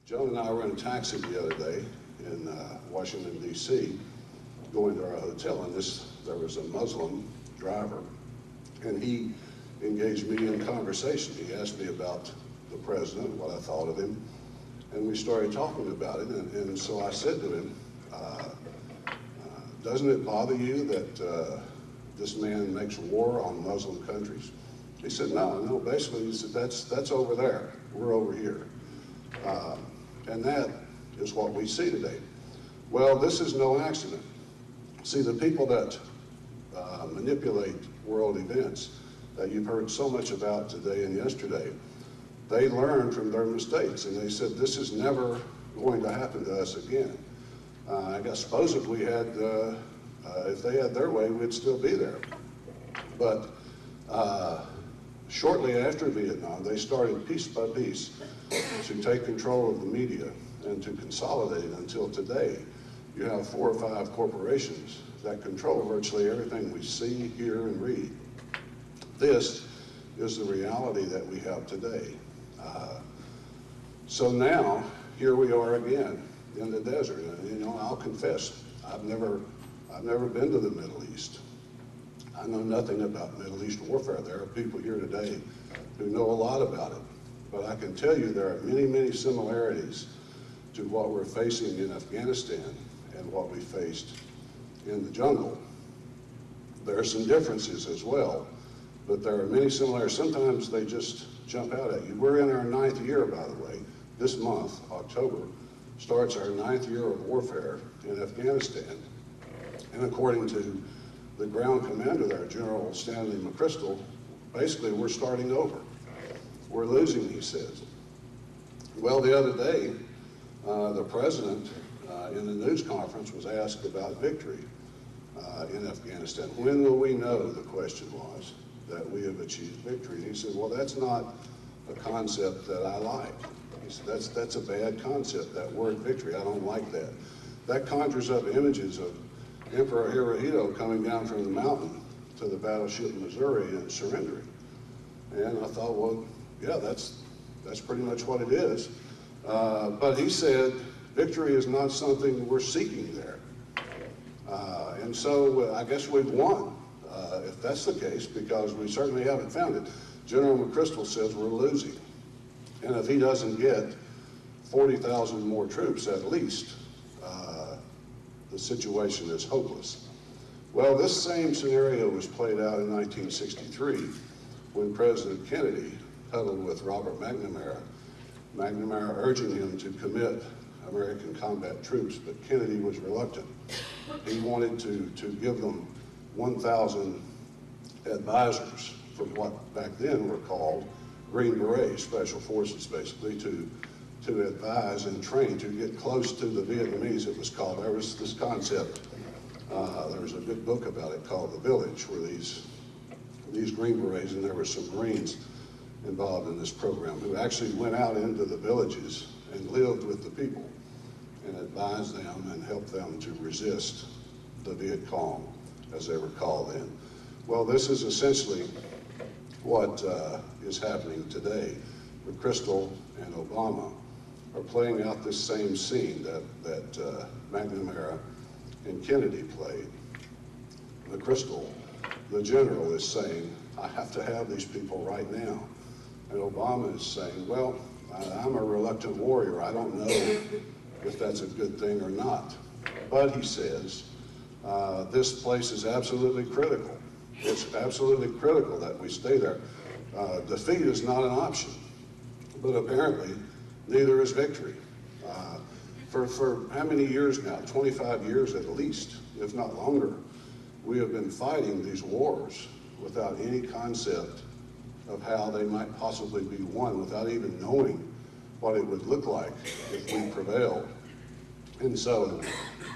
Joan and I were in a taxi the other day in Washington, D.C., going to our hotel, and there was a Muslim driver, and he engaged me in conversation. He asked me about the president, what I thought of him, and we started talking about it, and so I said to him, doesn't it bother you that this man makes war on Muslim countries? He said, no, basically, he said, that's over there, we're over here. And that is what we see today. Well, this is no accident. See, the people that manipulate world events that you've heard so much about today and yesterday, they learned from their mistakes, and they said, this is never going to happen to us again. I suppose if we had, if they had their way, we'd still be there. But shortly after Vietnam, they started piece by piece to take control of the media and to consolidate it until today. You have 4 or 5 corporations that control virtually everything we see, hear, and read. This is the reality that we have today. So now, here we are again in the desert. And, you know, I'll confess, I've never been to the Middle East. I know nothing about Middle East warfare. There are people here today who know a lot about it. But I can tell you there are many, many similarities to what we're facing in Afghanistan and what we faced in the jungle. There are some differences as well, but there are many similarities. Sometimes they just jump out at you. We're in our 9th year, by the way. This month, October, starts our 9th year of warfare in Afghanistan. And according to the ground commander there, General Stanley McChrystal, basically we're starting over. We're losing, he says. Well, the other day, the president in the news conference was asked about victory in Afghanistan. When will we know, the question was, that we have achieved victory? And he said, well, that's not a concept that I like. He said, that's a bad concept, that word victory. I don't like that. That conjures up images of Emperor Hirohito coming down from the mountain to the battleship Missouri and surrendering. And I thought, well, yeah, that's pretty much what it is. But he said, victory is not something we're seeking there. And so I guess we've won, if that's the case, because we certainly haven't found it. General McChrystal says we're losing. And if he doesn't get 40,000 more troops at least, the situation is hopeless. Well, this same scenario was played out in 1963 when President Kennedy huddled with Robert McNamara urging him to commit American combat troops, but Kennedy was reluctant. He wanted to give them 1,000 advisors from what back then were called Green Berets, special forces basically, to advise and train, to get close to the Vietnamese, it was called. There was this concept, there was a good book about it called The Village, where these Green Berets, and there were some Marines involved in this program, who actually went out into the villages and lived with the people and advised them and helped them to resist the Viet Cong, as they were called then. Well, this is essentially what is happening today. McChrystal and Obama are playing out this same scene that McNamara and Kennedy played. McChrystal, the general, is saying, I have to have these people right now. And Obama is saying, well, I'm a reluctant warrior. I don't know if that's a good thing or not. But he says, this place is absolutely critical. It's absolutely critical that we stay there. Defeat is not an option, but apparently neither is victory. For how many years now? 25 years at least, if not longer, we have been fighting these wars without any concept of how they might possibly be won, without even knowing what it would look like if we prevailed. And so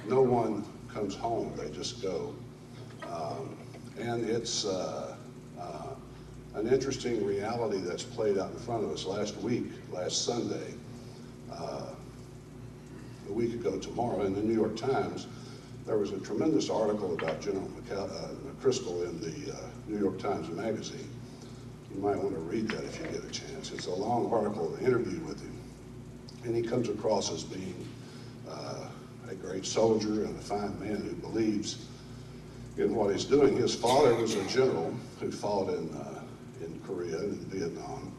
no one comes home, they just go. And it's an interesting reality that's played out in front of us. Last Sunday, a week ago tomorrow, in the New York Times, there was a tremendous article about General McChrystal in the New York Times Magazine. You might want to read that if you get a chance. It's a long article, an interview with him. And he comes across as being a great soldier and a fine man who believes in what he's doing. His father was a general who fought in Korea and in Vietnam.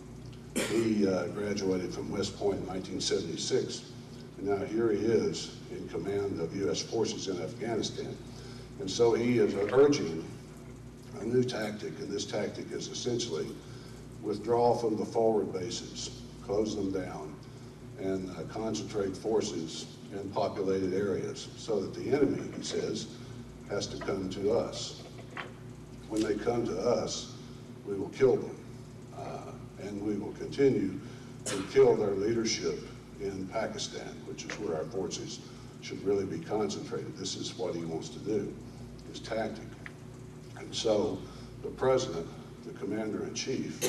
He graduated from West Point in 1976, and now here he is in command of U.S. forces in Afghanistan. And so he is urging a new tactic, and this tactic is essentially withdraw from the forward bases, close them down, and concentrate forces in populated areas so that the enemy, he says, has to come to us. When they come to us, we will kill them, and we will continue to kill their leadership in Pakistan, which is where our forces should really be concentrated. This is what he wants to do, his tactic. And so the president, the commander-in-chief,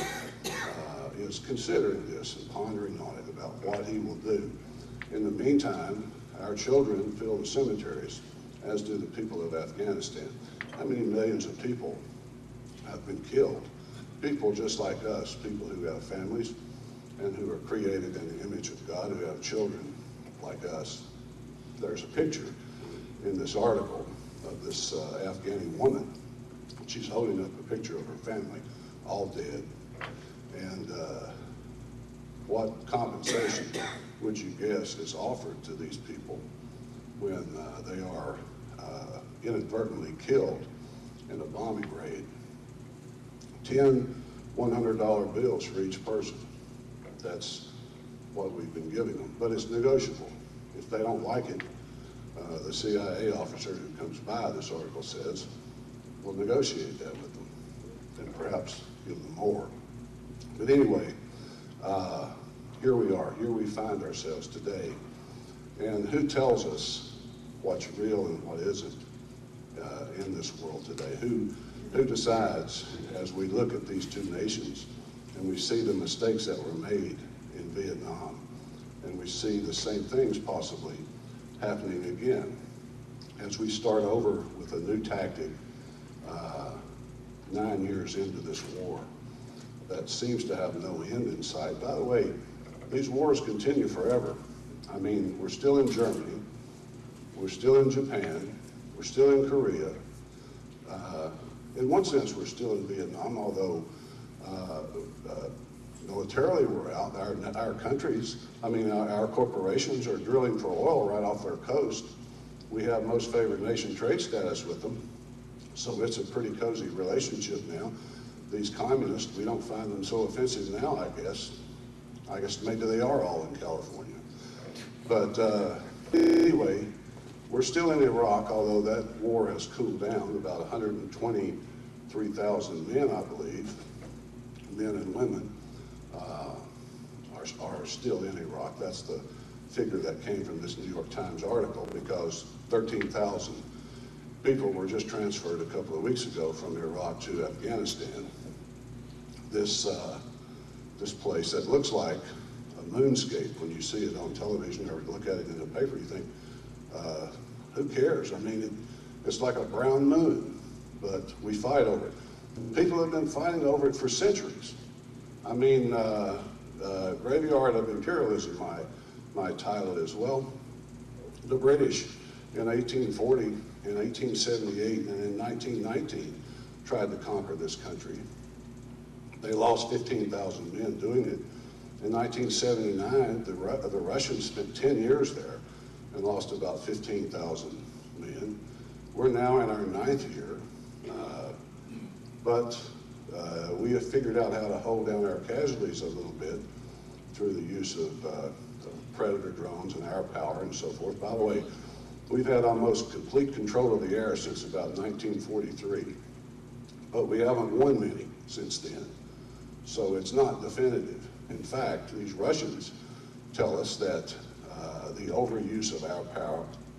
is considering this and pondering on it about what he will do. In the meantime, our children fill the cemeteries, as do the people of Afghanistan. How many millions of people have been killed? People just like us, people who have families and who are created in the image of God, who have children like us. There's a picture in this article of this Afghani woman. She's holding up a picture of her family, all dead. And what compensation would you guess is offered to these people when they are inadvertently killed in a bombing raid? 10 $100 bills for each person. That's what we've been giving them, but it's negotiable. If they don't like it, the CIA officer who comes by, this article says, will negotiate that with them and perhaps give them more. But anyway, here we are. Here we find ourselves today. And who tells us what's real and what isn't in this world today? Who decides, as we look at these two nations and we see the mistakes that were made in Vietnam, and we see the same things possibly happening again, as we start over with a new tactic 9 years into this war that seems to have no end in sight. By the way, these wars continue forever. I mean, we're still in Germany, we're still in Japan, we're still in Korea. In one sense, we're still in Vietnam, although militarily we're out. Our countries, I mean, our corporations are drilling for oil right off their coast. We have most favored nation trade status with them, so it's a pretty cozy relationship now. These communists, we don't find them so offensive now, I guess. I guess maybe they are all in California. But anyway, we're still in Iraq, although that war has cooled down. About 123,000 men, I believe, men and women, are still in Iraq. That's the figure that came from this New York Times article, because 13,000 people were just transferred a couple of weeks ago from Iraq to Afghanistan. This place that looks like a moonscape when you see it on television or look at it in the paper, you think, who cares? I mean, it's like a brown moon, but we fight over it. People have been fighting over it for centuries. I mean, Graveyard of Imperialism, my title is. Well, the British in 1840, in 1878, and in 1919 tried to conquer this country. They lost 15,000 men doing it. In 1979, the Russians spent 10 years there and lost about 15,000 men. We're now in our 9th year, but we have figured out how to hold down our casualties a little bit through the use of Predator drones and air power and so forth. By the way, we've had almost complete control of the air since about 1943, but we haven't won many since then. So it's not definitive. In fact, these Russians tell us that the overuse of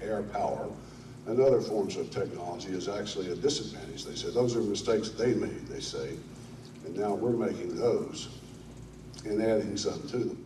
air power, and other forms of technology is actually a disadvantage. They say those are mistakes they made, they say, and now we're making those and adding some to them.